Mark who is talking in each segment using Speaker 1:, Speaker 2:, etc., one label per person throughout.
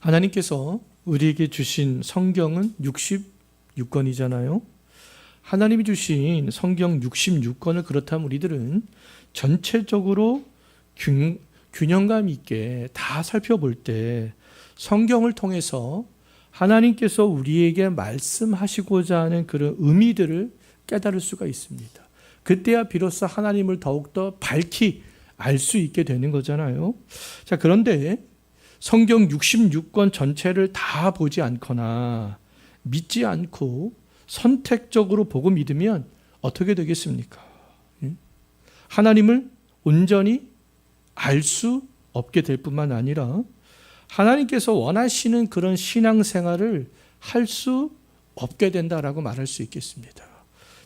Speaker 1: 하나님께서 우리에게 주신 성경은 66권이잖아요. 하나님이 주신 성경 66권을 그렇다면 우리들은 전체적으로 균형감 있게 다 살펴볼 때 성경을 통해서 하나님께서 우리에게 말씀하시고자 하는 그런 의미들을 깨달을 수가 있습니다. 그때야 비로소 하나님을 더욱더 밝히 알 수 있게 되는 거잖아요. 자, 그런데 성경 66권 전체를 다 보지 않거나 믿지 않고 선택적으로 보고 믿으면 어떻게 되겠습니까? 하나님을 온전히 알 수 없게 될 뿐만 아니라 하나님께서 원하시는 그런 신앙생활을 할 수 없게 된다라고 말할 수 있겠습니다.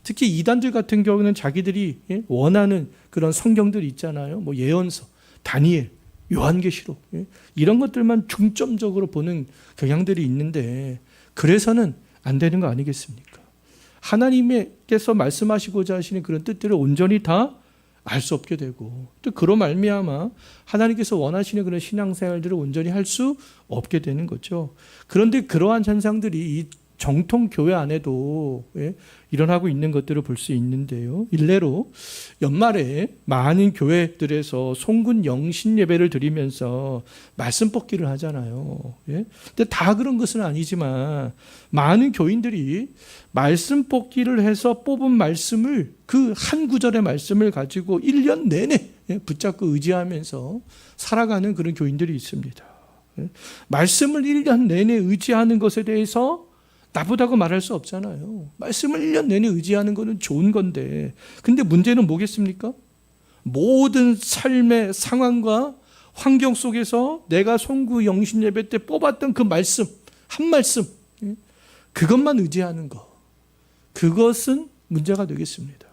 Speaker 1: 특히 이단들 같은 경우는 자기들이 원하는 그런 성경들이 있잖아요. 뭐 예언서, 다니엘, 요한계시록 이런 것들만 중점적으로 보는 경향들이 있는데 그래서는 안 되는 거 아니겠습니까? 하나님께서 말씀하시고자 하시는 그런 뜻들을 온전히 다 알 수 없게 되고 또 그로 말미암아 하나님께서 원하시는 그런 신앙생활들을 온전히 할 수 없게 되는 거죠. 그런데 그러한 현상들이 이 정통 교회 안에도 일어나고 있는 것들을 볼 수 있는데요. 일례로 연말에 많은 교회들에서 송군 영신 예배를 드리면서 말씀 뽑기를 하잖아요. 근데 다 그런 것은 아니지만 많은 교인들이 말씀 뽑기를 해서 뽑은 말씀을 그 한 구절의 말씀을 가지고 1년 내내 붙잡고 의지하면서 살아가는 그런 교인들이 있습니다. 말씀을 1년 내내 의지하는 것에 대해서 나쁘다고 말할 수 없잖아요. 말씀을 1년 내내 의지하는 것은 좋은 건데 근데 문제는 뭐겠습니까? 모든 삶의 상황과 환경 속에서 내가 송구 영신 예배 때 뽑았던 그 말씀, 한 말씀 그것만 의지하는 것, 그것은 문제가 되겠습니다.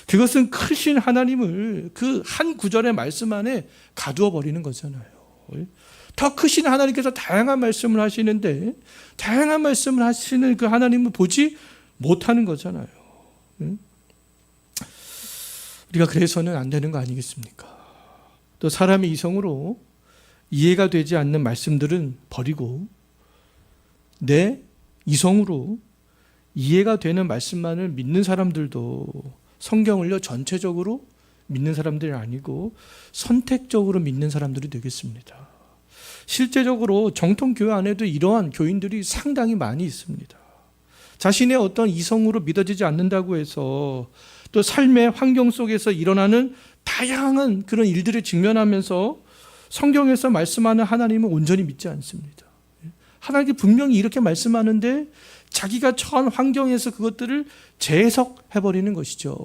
Speaker 1: 그것은 크신 하나님을 그 한 구절의 말씀 안에 가두어 버리는 거잖아요. 더 크신 하나님께서 다양한 말씀을 하시는데 다양한 말씀을 하시는 그 하나님을 보지 못하는 거잖아요. 우리가 그래서는 안 되는 거 아니겠습니까? 또 사람의 이성으로 이해가 되지 않는 말씀들은 버리고 내 이성으로 이해가 되는 말씀만을 믿는 사람들도 성경을요 전체적으로 믿는 사람들이 아니고 선택적으로 믿는 사람들이 되겠습니다. 실제적으로 정통교회 안에도 이러한 교인들이 상당히 많이 있습니다. 자신의 어떤 이성으로 믿어지지 않는다고 해서 또 삶의 환경 속에서 일어나는 다양한 그런 일들을 직면하면서 성경에서 말씀하는 하나님을 온전히 믿지 않습니다. 하나님이 분명히 이렇게 말씀하는데 자기가 처한 환경에서 그것들을 재해석해버리는 것이죠.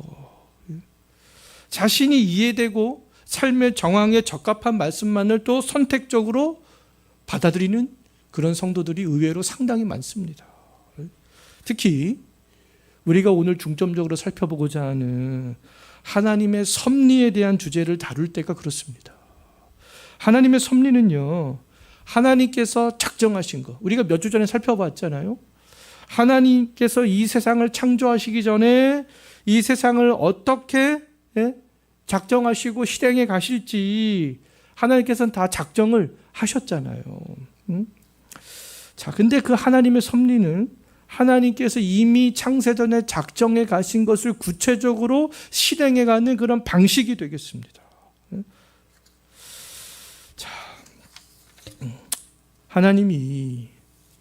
Speaker 1: 자신이 이해되고 삶의 정황에 적합한 말씀만을 또 선택적으로 받아들이는 그런 성도들이 의외로 상당히 많습니다. 특히 우리가 오늘 중점적으로 살펴보고자 하는 하나님의 섭리에 대한 주제를 다룰 때가 그렇습니다. 하나님의 섭리는요, 하나님께서 작정하신 것, 우리가 몇 주 전에 살펴봤잖아요. 하나님께서 이 세상을 창조하시기 전에 이 세상을 어떻게 작정하시고 실행해 가실지 하나님께서는 다 작정을 하셨잖아요. 자, 근데 그 하나님의 섭리는 하나님께서 이미 창세전에 작정해 가신 것을 구체적으로 실행해 가는 그런 방식이 되겠습니다. 자, 하나님이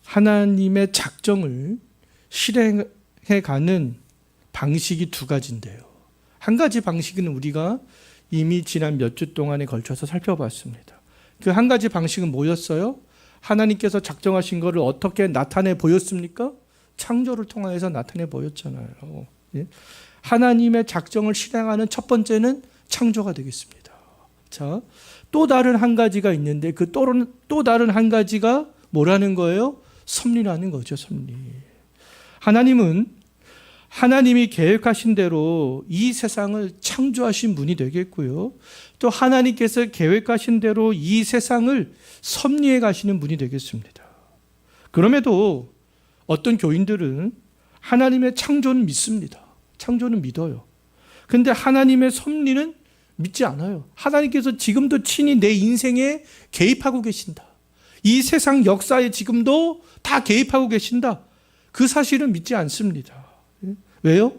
Speaker 1: 하나님의 작정을 실행해 가는 방식이 두 가지인데요. 한 가지 방식은 우리가 이미 지난 몇 주 동안에 걸쳐서 살펴봤습니다. 그 한 가지 방식은 뭐였어요? 하나님께서 작정하신 것을 어떻게 나타내 보였습니까? 창조를 통해서 나타내 보였잖아요. 하나님의 작정을 실행하는 첫 번째는 창조가 되겠습니다. 자, 또 다른 한 가지가 있는데 그 또 다른 한 가지가 뭐라는 거예요? 섭리라는 거죠, 섭리. 하나님은 하나님이 계획하신 대로 이 세상을 창조하신 분이 되겠고요. 또 하나님께서 계획하신 대로 이 세상을 섭리해 가시는 분이 되겠습니다. 그럼에도 어떤 교인들은 하나님의 창조는 믿습니다. 창조는 믿어요. 그런데 하나님의 섭리는 믿지 않아요. 하나님께서 지금도 친히 내 인생에 개입하고 계신다. 이 세상 역사에 지금도 다 개입하고 계신다. 그 사실은 믿지 않습니다. 왜요?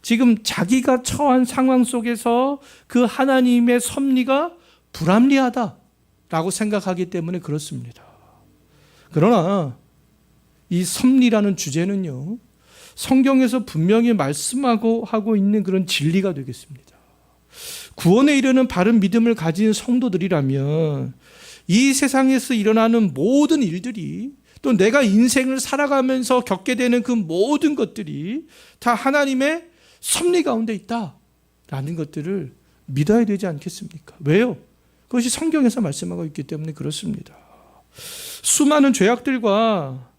Speaker 1: 지금 자기가 처한 상황 속에서 그 하나님의 섭리가 불합리하다라고 생각하기 때문에 그렇습니다. 그러나 이 섭리라는 주제는요, 성경에서 분명히 하고 있는 그런 진리가 되겠습니다. 구원에 이르는 바른 믿음을 가진 성도들이라면 이 세상에서 일어나는 모든 일들이, 또 내가 인생을 살아가면서 겪게 되는 그 모든 것들이 다 하나님의 섭리 가운데 있다라는 것들을 믿어야 되지 않겠습니까? 왜요? 그것이 성경에서 말씀하고 있기 때문에 그렇습니다. 수많은 죄악들과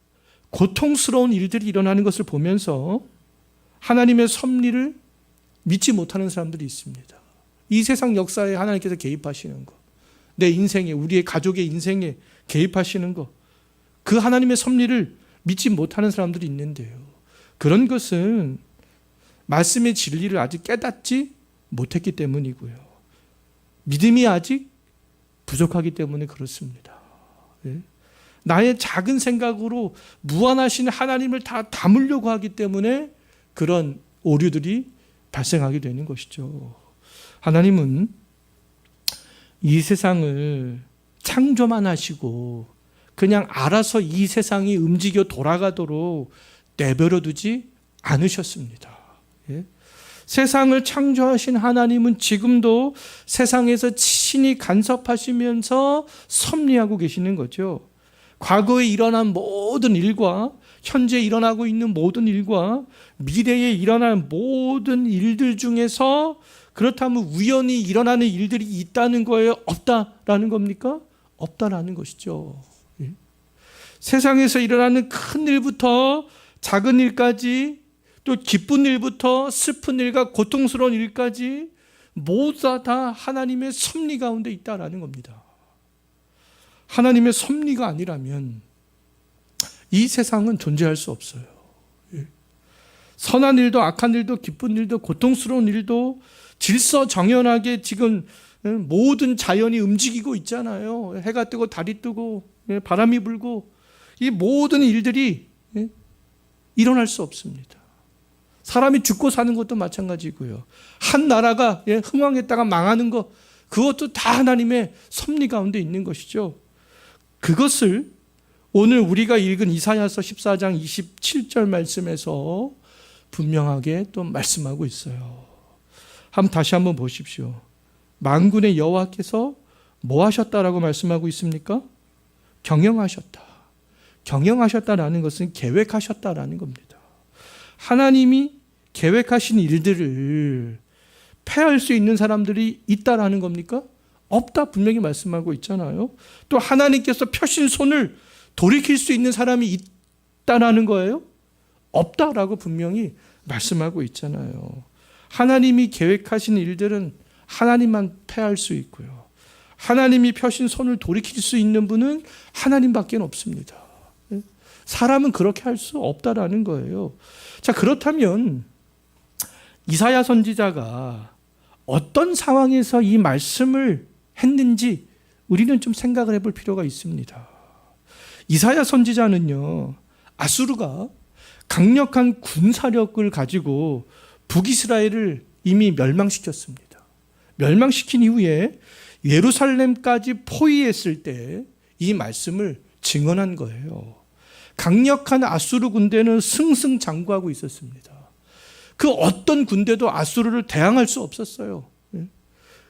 Speaker 1: 고통스러운 일들이 일어나는 것을 보면서 하나님의 섭리를 믿지 못하는 사람들이 있습니다. 이 세상 역사에 하나님께서 개입하시는 것, 내 인생에, 우리의 가족의 인생에 개입하시는 것, 그 하나님의 섭리를 믿지 못하는 사람들이 있는데요, 그런 것은 말씀의 진리를 아직 깨닫지 못했기 때문이고요, 믿음이 아직 부족하기 때문에 그렇습니다. 나의 작은 생각으로 무한하신 하나님을 다 담으려고 하기 때문에 그런 오류들이 발생하게 되는 것이죠. 하나님은 이 세상을 창조만 하시고 그냥 알아서 이 세상이 움직여 돌아가도록 내버려 두지 않으셨습니다. 세상을 창조하신 하나님은 지금도 세상에서 친히 간섭하시면서 섭리하고 계시는 거죠. 과거에 일어난 모든 일과 현재 일어나고 있는 모든 일과 미래에 일어날 모든 일들 중에서 그렇다면 우연히 일어나는 일들이 있다는 거예요? 없다라는 겁니까? 없다라는 것이죠. 세상에서 일어나는 큰 일부터 작은 일까지, 또 기쁜 일부터 슬픈 일과 고통스러운 일까지 모두 다 하나님의 섭리 가운데 있다라는 겁니다. 하나님의 섭리가 아니라면 이 세상은 존재할 수 없어요. 선한 일도 악한 일도 기쁜 일도 고통스러운 일도 질서정연하게 지금 모든 자연이 움직이고 있잖아요. 해가 뜨고 달이 뜨고 바람이 불고 이 모든 일들이 일어날 수 없습니다. 사람이 죽고 사는 것도 마찬가지고요. 한 나라가 흥왕했다가 망하는 것, 그것도 다 하나님의 섭리 가운데 있는 것이죠. 그것을 오늘 우리가 읽은 이사야서 14장 27절 말씀에서 분명하게 또 말씀하고 있어요. 다시 한번 보십시오. 만군의 여호와께서 뭐 하셨다라고 말씀하고 있습니까? 경영하셨다. 경영하셨다라는 것은 계획하셨다라는 겁니다. 하나님이 계획하신 일들을 패할 수 있는 사람들이 있다라는 겁니까? 없다 분명히 말씀하고 있잖아요. 또 하나님께서 펴신 손을 돌이킬 수 있는 사람이 있다라는 거예요? 없다라고 분명히 말씀하고 있잖아요. 하나님이 계획하신 일들은 하나님만 패할 수 있고요, 하나님이 펴신 손을 돌이킬 수 있는 분은 하나님밖에 없습니다. 사람은 그렇게 할 수 없다라는 거예요. 자, 그렇다면 이사야 선지자가 어떤 상황에서 이 말씀을 했는지 우리는 좀 생각을 해볼 필요가 있습니다. 이사야 선지자는요, 아수르가 강력한 군사력을 가지고 북이스라엘을 이미 멸망시켰습니다. 멸망시킨 이후에 예루살렘까지 포위했을 때 이 말씀을 증언한 거예요. 강력한 아수르 군대는 승승장구하고 있었습니다. 그 어떤 군대도 아수르를 대항할 수 없었어요.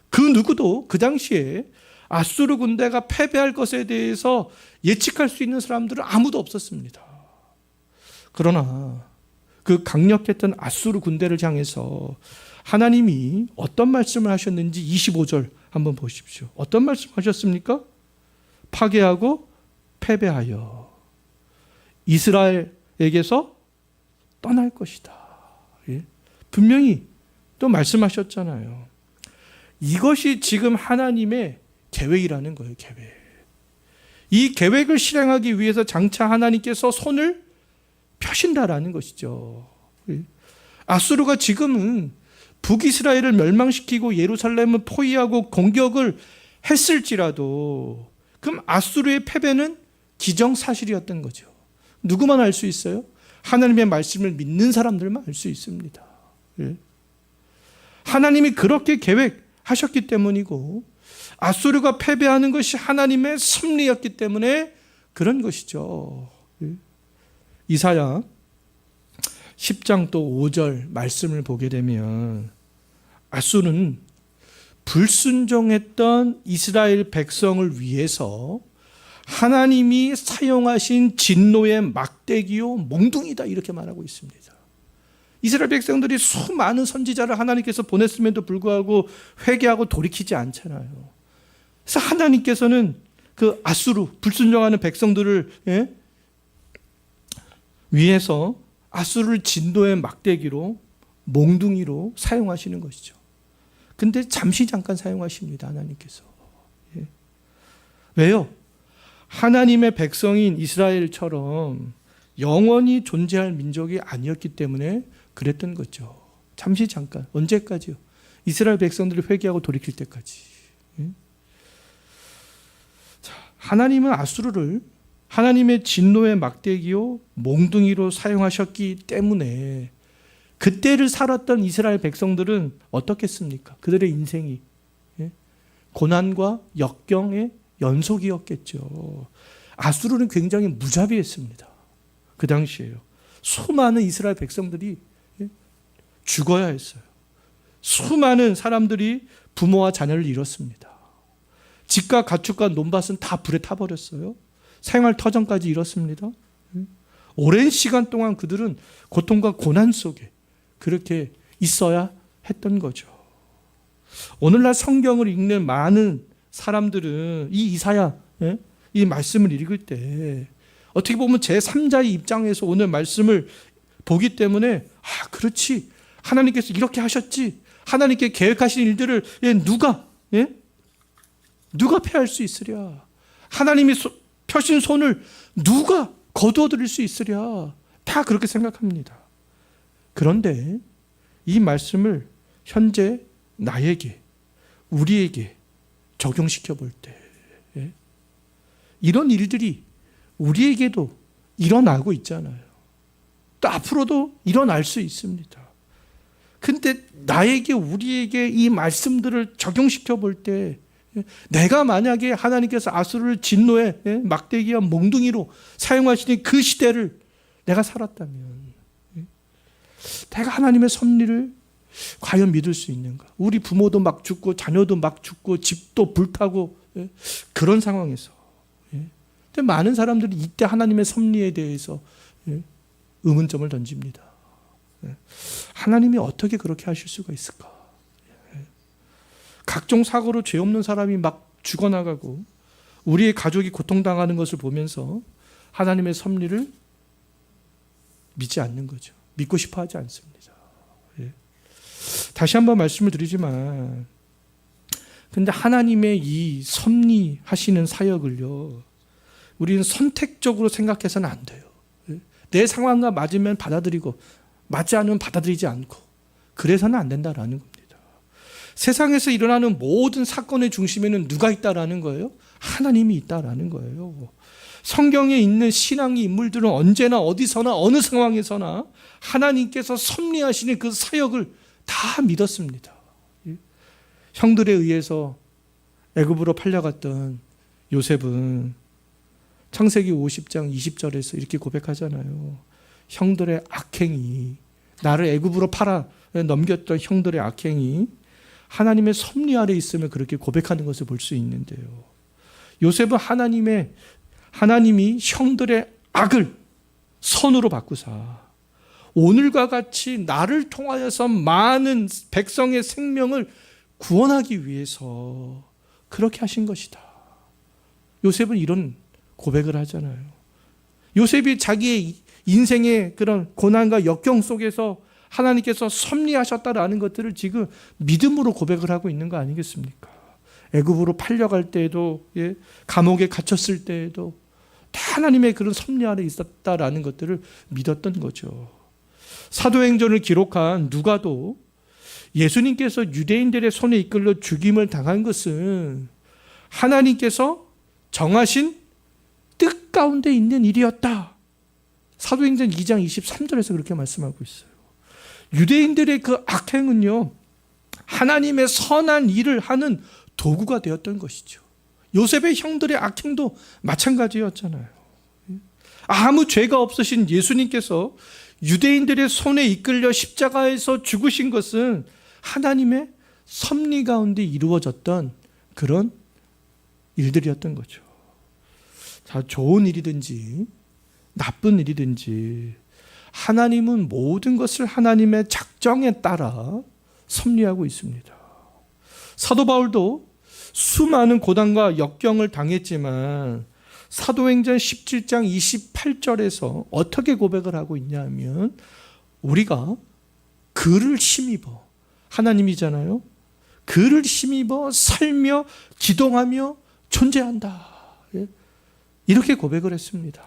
Speaker 1: 그 누구도 그 당시에 아수르 군대가 패배할 것에 대해서 예측할 수 있는 사람들은 아무도 없었습니다. 그러나 그 강력했던 아수르 군대를 향해서 하나님이 어떤 말씀을 하셨는지 25절 한번 보십시오. 어떤 말씀하셨습니까? 파괴하고 패배하여 이스라엘에게서 떠날 것이다. 분명히 또 말씀하셨잖아요. 이것이 지금 하나님의 계획이라는 거예요. 계획. 이 계획을 실행하기 위해서 장차 하나님께서 손을 펴신다라는 것이죠. 아수르가 지금은 북이스라엘을 멸망시키고 예루살렘을 포위하고 공격을 했을지라도 그럼 아수르의 패배는 기정사실이었던 거죠. 누구만 알 수 있어요? 하나님의 말씀을 믿는 사람들만 알 수 있습니다. 예. 하나님이 그렇게 계획하셨기 때문이고 아수르가 패배하는 것이 하나님의 섭리였기 때문에 그런 것이죠. 예. 이사야 10장 또 5절 말씀을 보게 되면 아수르는 불순종했던 이스라엘 백성을 위해서 하나님이 사용하신 진노의 막대기요 몽둥이다 이렇게 말하고 있습니다. 이스라엘 백성들이 수많은 선지자를 하나님께서 보냈음에도 불구하고 회개하고 돌이키지 않잖아요. 그래서 하나님께서는 그 아수르 불순종하는 백성들을 위해서 아수르를 진노의 막대기로 몽둥이로 사용하시는 것이죠. 근데 잠시 잠깐 사용하십니다. 하나님께서. 예. 왜요? 하나님의 백성인 이스라엘처럼 영원히 존재할 민족이 아니었기 때문에 그랬던 거죠. 잠시 잠깐. 언제까지요? 이스라엘 백성들이 회개하고 돌이킬 때까지. 예? 자, 하나님은 아수르를 하나님의 진노의 막대기요 몽둥이로 사용하셨기 때문에 그때를 살았던 이스라엘 백성들은 어떻겠습니까? 그들의 인생이 고난과 역경의 연속이었겠죠. 아수르는 굉장히 무자비했습니다. 그 당시에요. 수많은 이스라엘 백성들이 죽어야 했어요. 수많은 사람들이 부모와 자녀를 잃었습니다. 집과 가축과 논밭은 다 불에 타버렸어요. 생활 터전까지 잃었습니다. 오랜 시간 동안 그들은 고통과 고난 속에 그렇게 있어야 했던 거죠. 오늘날 성경을 읽는 많은 사람들은 이 이사야 이 말씀을 읽을 때 어떻게 보면 제3자의 입장에서 오늘 말씀을 보기 때문에 그렇지 하나님께서 이렇게 하셨지 하나님께 계획하신 일들을 누가 패할 수 있으랴 하나님이 펴신 손을 누가 거두어 드릴 수 있으랴 다 그렇게 생각합니다. 그런데 이 말씀을 현재 나에게 우리에게 적용시켜 볼 때 이런 일들이 우리에게도 일어나고 있잖아요. 또 앞으로도 일어날 수 있습니다. 근데 나에게 우리에게 이 말씀들을 적용시켜 볼 때 내가 만약에 하나님께서 아수르를 진노의 막대기와 몽둥이로 사용하시는 그 시대를 내가 살았다면 내가 하나님의 섭리를 과연 믿을 수 있는가? 우리 부모도 막 죽고 자녀도 막 죽고 집도 불타고 그런 상황에서 근데 많은 사람들이 이때 하나님의 섭리에 대해서 의문점을 던집니다. 하나님이 어떻게 그렇게 하실 수가 있을까? 각종 사고로 죄 없는 사람이 막 죽어나가고 우리의 가족이 고통당하는 것을 보면서 하나님의 섭리를 믿지 않는 거죠. 믿고 싶어 하지 않습니다. 다시 한번 말씀을 드리지만 근데 하나님의 이 섭리하시는 사역을요 우리는 선택적으로 생각해서는 안 돼요. 내 상황과 맞으면 받아들이고 맞지 않으면 받아들이지 않고 그래서는 안 된다라는 겁니다. 세상에서 일어나는 모든 사건의 중심에는 누가 있다라는 거예요? 하나님이 있다라는 거예요. 성경에 있는 신앙의 인물들은 언제나 어디서나 어느 상황에서나 하나님께서 섭리하시는 그 사역을 다 믿었습니다. 형들에 의해서 애굽으로 팔려갔던 요셉은 창세기 50장 20절에서 이렇게 고백하잖아요. 형들의 악행이 나를 애굽으로 팔아 넘겼던 형들의 악행이 하나님의 섭리 아래 있으면 그렇게 고백하는 것을 볼 수 있는데요. 요셉은 하나님이 형들의 악을 선으로 바꾸사 오늘과 같이 나를 통하여서 많은 백성의 생명을 구원하기 위해서 그렇게 하신 것이다. 요셉은 이런 고백을 하잖아요. 요셉이 자기의 인생의 그런 고난과 역경 속에서 하나님께서 섭리하셨다라는 것들을 지금 믿음으로 고백을 하고 있는 거 아니겠습니까? 애굽으로 팔려갈 때에도 감옥에 갇혔을 때에도 다 하나님의 그런 섭리 아래 있었다라는 것들을 믿었던 거죠. 사도행전을 기록한 누가도 예수님께서 유대인들의 손에 이끌려 죽임을 당한 것은 하나님께서 정하신 뜻 가운데 있는 일이었다. 사도행전 2장 23절에서 그렇게 말씀하고 있어요. 유대인들의 그 악행은요, 하나님의 선한 일을 하는 도구가 되었던 것이죠. 요셉의 형들의 악행도 마찬가지였잖아요. 아무 죄가 없으신 예수님께서 유대인들의 손에 이끌려 십자가에서 죽으신 것은 하나님의 섭리 가운데 이루어졌던 그런 일들이었던 거죠. 자, 좋은 일이든지 나쁜 일이든지 하나님은 모든 것을 하나님의 작정에 따라 섭리하고 있습니다. 사도 바울도 수많은 고난과 역경을 당했지만 사도행전 17장 28절에서 어떻게 고백을 하고 있냐면 우리가 그를 힘입어, 하나님이잖아요. 그를 힘입어 살며 기동하며 존재한다. 이렇게 고백을 했습니다.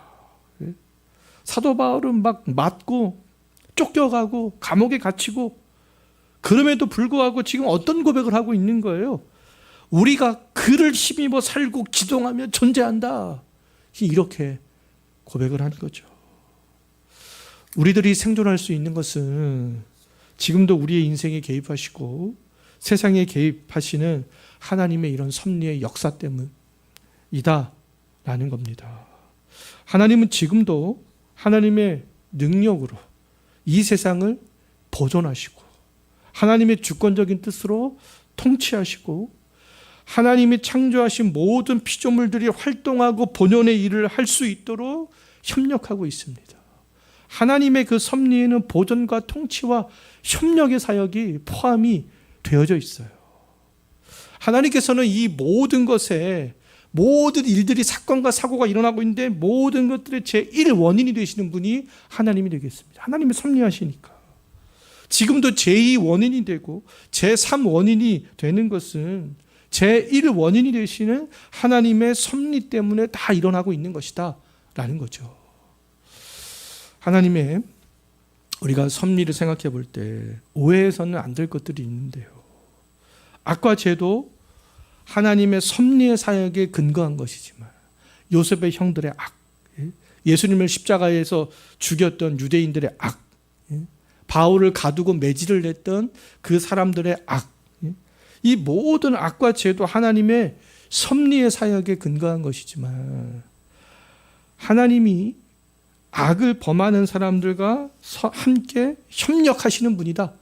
Speaker 1: 사도 바울은 막 맞고 쫓겨가고 감옥에 갇히고 그럼에도 불구하고 지금 어떤 고백을 하고 있는 거예요? 우리가 그를 힘입어 살고 기동하며 존재한다. 이렇게 고백을 하는 거죠. 우리들이 생존할 수 있는 것은 지금도 우리의 인생에 개입하시고 세상에 개입하시는 하나님의 이런 섭리의 역사 때문이다 라는 겁니다. 하나님은 지금도 하나님의 능력으로 이 세상을 보존하시고 하나님의 주권적인 뜻으로 통치하시고 하나님이 창조하신 모든 피조물들이 활동하고 본연의 일을 할 수 있도록 협력하고 있습니다. 하나님의 그 섭리에는 보존과 통치와 협력의 사역이 포함이 되어져 있어요. 하나님께서는 이 모든 것에 모든 일들이 사건과 사고가 일어나고 있는데 모든 것들의 제1 원인이 되시는 분이 하나님이 되겠습니다. 하나님이 섭리하시니까. 지금도 제2 원인이 되고 제3 원인이 되는 것은 제1 원인이 되시는 하나님의 섭리 때문에 다 일어나고 있는 것이다 라는 거죠. 하나님의 우리가 섭리를 생각해 볼 때 오해해서는 안 될 것들이 있는데요. 악과 죄도 하나님의 섭리의 사역에 근거한 것이지만 요셉의 형들의 악, 예수님을 십자가에서 죽였던 유대인들의 악, 바울을 가두고 매질을 냈던 그 사람들의 악, 이 모든 악과 죄도 하나님의 섭리의 사역에 근거한 것이지만 하나님이 악을 범하는 사람들과 함께 협력하시는 분이다.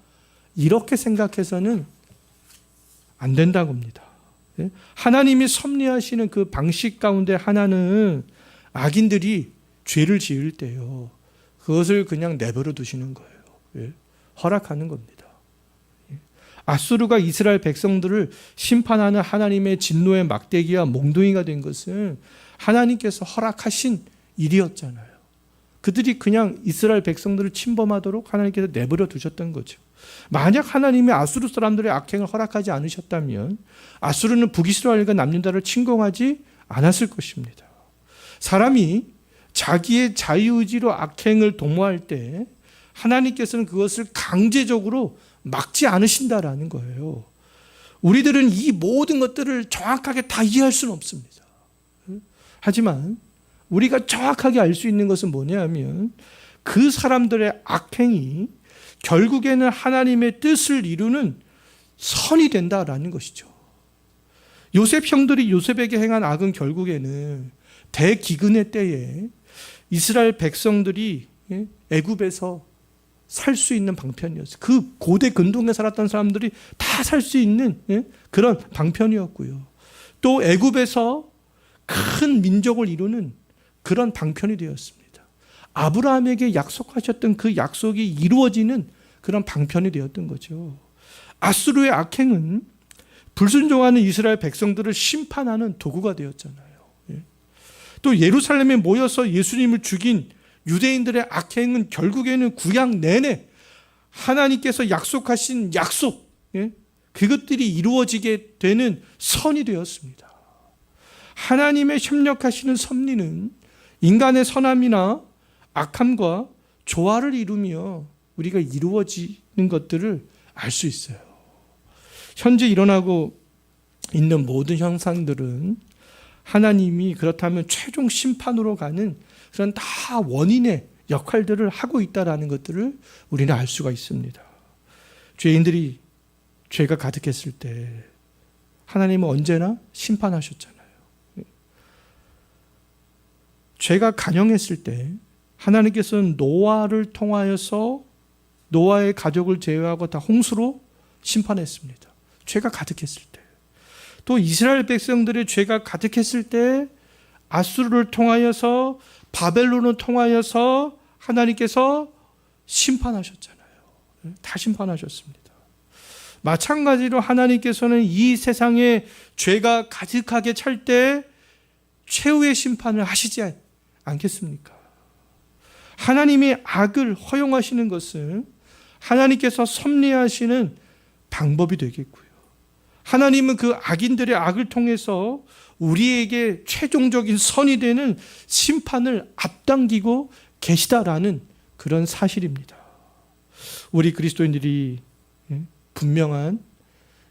Speaker 1: 이렇게 생각해서는 안 된다고 합니다. 하나님이 섭리하시는 그 방식 가운데 하나는 악인들이 죄를 지을 때요, 그것을 그냥 내버려 두시는 거예요. 허락하는 겁니다. 아수르가 이스라엘 백성들을 심판하는 하나님의 진노의 막대기와 몽둥이가 된 것은 하나님께서 허락하신 일이었잖아요. 그들이 그냥 이스라엘 백성들을 침범하도록 하나님께서 내버려 두셨던 거죠. 만약 하나님이 아수르 사람들의 악행을 허락하지 않으셨다면 아수르는 북이스라엘과 남유다를 침공하지 않았을 것입니다. 사람이 자기의 자유의지로 악행을 도모할 때 하나님께서는 그것을 강제적으로 막지 않으신다라는 거예요. 우리들은 이 모든 것들을 정확하게 다 이해할 수는 없습니다. 하지만 우리가 정확하게 알 수 있는 것은 뭐냐면 그 사람들의 악행이 결국에는 하나님의 뜻을 이루는 선이 된다라는 것이죠. 요셉 형들이 요셉에게 행한 악은 결국에는 대기근의 때에 이스라엘 백성들이 애굽에서 살 수 있는 방편이었어요. 그 고대 근동에 살았던 사람들이 다 살 수 있는 그런 방편이었고요. 또 애굽에서 큰 민족을 이루는 그런 방편이 되었습니다. 아브라함에게 약속하셨던 그 약속이 이루어지는 그런 방편이 되었던 거죠. 아수르의 악행은 불순종하는 이스라엘 백성들을 심판하는 도구가 되었잖아요. 또 예루살렘에 모여서 예수님을 죽인 유대인들의 악행은 결국에는 구약 내내 하나님께서 약속하신 약속, 그것들이 이루어지게 되는 선이 되었습니다. 하나님의 협력하시는 섭리는 인간의 선함이나 악함과 조화를 이루며 우리가 이루어지는 것들을 알 수 있어요. 현재 일어나고 있는 모든 현상들은 하나님이 그렇다면 최종 심판으로 가는 그런 다 원인의 역할들을 하고 있다는 것들을 우리는 알 수가 있습니다. 죄인들이 죄가 가득했을 때 하나님은 언제나 심판하셨잖아요. 죄가 간영했을 때 하나님께서는 노아를 통하여서 노아의 가족을 제외하고 다 홍수로 심판했습니다. 죄가 가득했을 때. 또 이스라엘 백성들의 죄가 가득했을 때 아수르를 통하여서 바벨론을 통하여서 하나님께서 심판하셨잖아요. 다 심판하셨습니다. 마찬가지로 하나님께서는 이 세상에 죄가 가득하게 찰 때 최후의 심판을 하시지 않겠습니까? 하나님이 악을 허용하시는 것은 하나님께서 섭리하시는 방법이 되겠고요. 하나님은 그 악인들의 악을 통해서 우리에게 최종적인 선이 되는 심판을 앞당기고 계시다라는 그런 사실입니다. 우리 그리스도인들이 분명한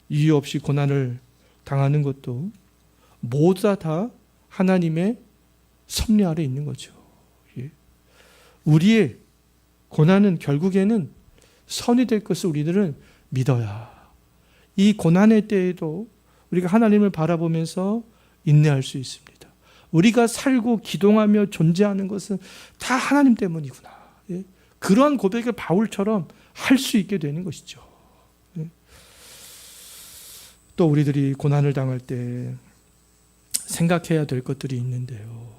Speaker 1: 이유 없이 고난을 당하는 것도 모두 다 하나님의 섭리 아래 있는 거죠. 우리의 고난은 결국에는 선이 될 것을 우리들은 믿어야 이 고난의 때에도 우리가 하나님을 바라보면서 인내할 수 있습니다. 우리가 살고 기동하며 존재하는 것은 다 하나님 때문이구나. 그러한 고백을 바울처럼 할 수 있게 되는 것이죠. 또 우리들이 고난을 당할 때 생각해야 될 것들이 있는데요.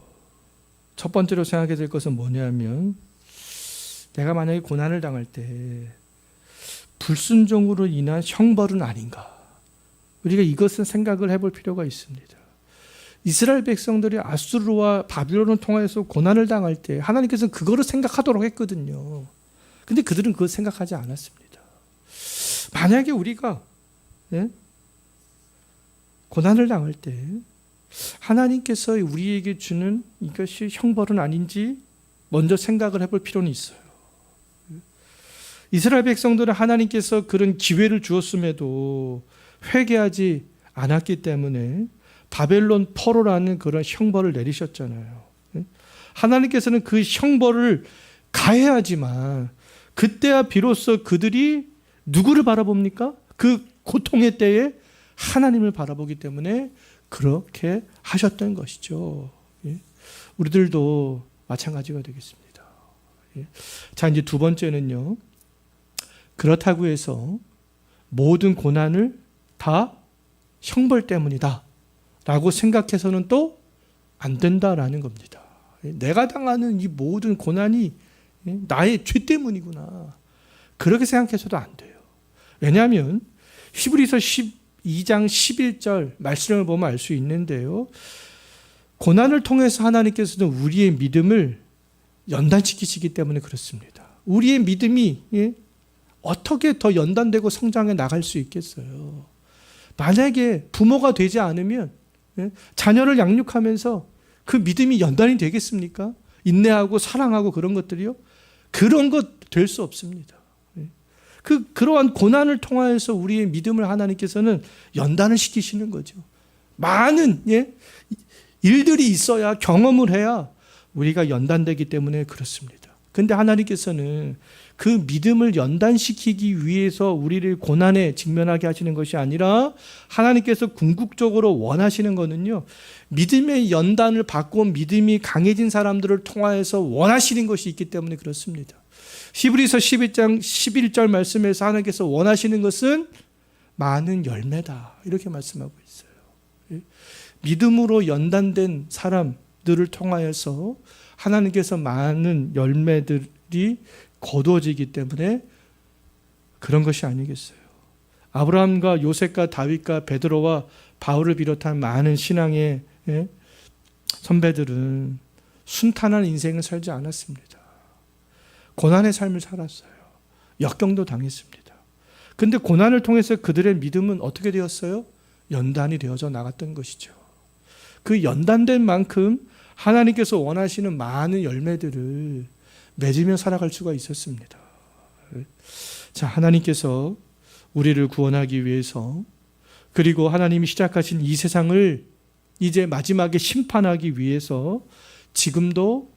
Speaker 1: 첫 번째로 생각해야 될 것은 뭐냐면 내가 만약에 고난을 당할 때 불순종으로 인한 형벌은 아닌가. 우리가 이것은 생각을 해볼 필요가 있습니다. 이스라엘 백성들이 아수르와 바빌론을 통해서 고난을 당할 때 하나님께서는 그거를 생각하도록 했거든요. 근데 그들은 그걸 생각하지 않았습니다. 만약에 우리가 고난을 당할 때 하나님께서 우리에게 주는 이것이 형벌은 아닌지 먼저 생각을 해볼 필요는 있어요. 이스라엘 백성들은 하나님께서 그런 기회를 주었음에도 회개하지 않았기 때문에 바벨론 포로라는 그런 형벌을 내리셨잖아요. 하나님께서는 그 형벌을 가해야지만 그때야 비로소 그들이 누구를 바라봅니까? 그 고통의 때에 하나님을 바라보기 때문에 그렇게 하셨던 것이죠. 우리들도 마찬가지가 되겠습니다. 자, 이제 두 번째는요. 그렇다고 해서 모든 고난을 다 형벌 때문이다 라고 생각해서는 또 안 된다라는 겁니다. 내가 당하는 이 모든 고난이 나의 죄 때문이구나. 그렇게 생각해서도 안 돼요. 왜냐하면 히브리서 12장 11절 말씀을 보면 알 수 있는데요. 고난을 통해서 하나님께서는 우리의 믿음을 연단시키시기 때문에 그렇습니다. 우리의 믿음이 어떻게 더 연단되고 성장해 나갈 수 있겠어요. 만약에 부모가 되지 않으면 자녀를 양육하면서 그 믿음이 연단이 되겠습니까? 인내하고 사랑하고 그런 것들이요. 그런 것 될 수 없습니다. 그러한 고난을 통하여서 우리의 믿음을 하나님께서는 연단을 시키시는 거죠. 많은 일들이 있어야 경험을 해야 우리가 연단되기 때문에 그렇습니다. 그런데 하나님께서는 그 믿음을 연단시키기 위해서 우리를 고난에 직면하게 하시는 것이 아니라 하나님께서 궁극적으로 원하시는 것은요. 믿음의 연단을 받고 믿음이 강해진 사람들을 통하여서 원하시는 것이 있기 때문에 그렇습니다. 히브리서 11장 11절 말씀에서 하나님께서 원하시는 것은 많은 열매다. 이렇게 말씀하고 있어요. 믿음으로 연단된 사람들을 통하여서 하나님께서 많은 열매들이 거두어지기 때문에 그런 것이 아니겠어요. 아브라함과 요셉과 다윗과 베드로와 바울을 비롯한 많은 신앙의 선배들은 순탄한 인생을 살지 않았습니다. 고난의 삶을 살았어요. 역경도 당했습니다. 그런데 고난을 통해서 그들의 믿음은 어떻게 되었어요? 연단이 되어져 나갔던 것이죠. 그 연단된 만큼 하나님께서 원하시는 많은 열매들을 맺으며 살아갈 수가 있었습니다. 자, 하나님께서 우리를 구원하기 위해서 그리고 하나님이 시작하신 이 세상을 이제 마지막에 심판하기 위해서 지금도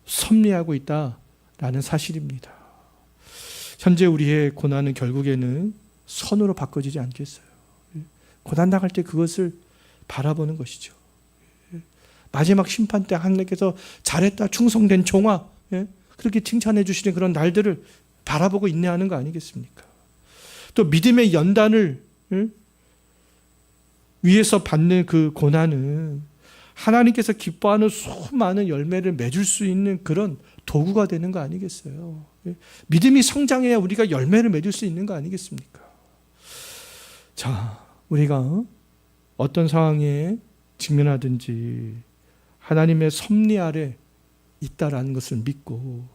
Speaker 1: 섭리하고 있다라는 사실입니다. 현재 우리의 고난은 결국에는 선으로 바꿔지지 않겠어요. 고난 당할 때 그것을 바라보는 것이죠. 마지막 심판 때 하나님께서 잘했다, 충성된 종아, 그렇게 칭찬해 주시는 그런 날들을 바라보고 인내하는 거 아니겠습니까? 또 믿음의 연단을 위해서 받는 그 고난은 하나님께서 기뻐하는 수많은 열매를 맺을 수 있는 그런 도구가 되는 거 아니겠어요? 믿음이 성장해야 우리가 열매를 맺을 수 있는 거 아니겠습니까? 자, 우리가 어떤 상황에 직면하든지 하나님의 섭리 아래 있다라는 것을 믿고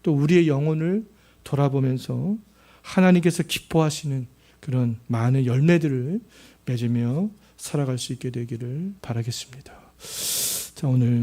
Speaker 1: 또 우리의 영혼을 돌아보면서 하나님께서 기뻐하시는 그런 많은 열매들을 맺으며 살아갈 수 있게 되기를 바라겠습니다. 자, 오늘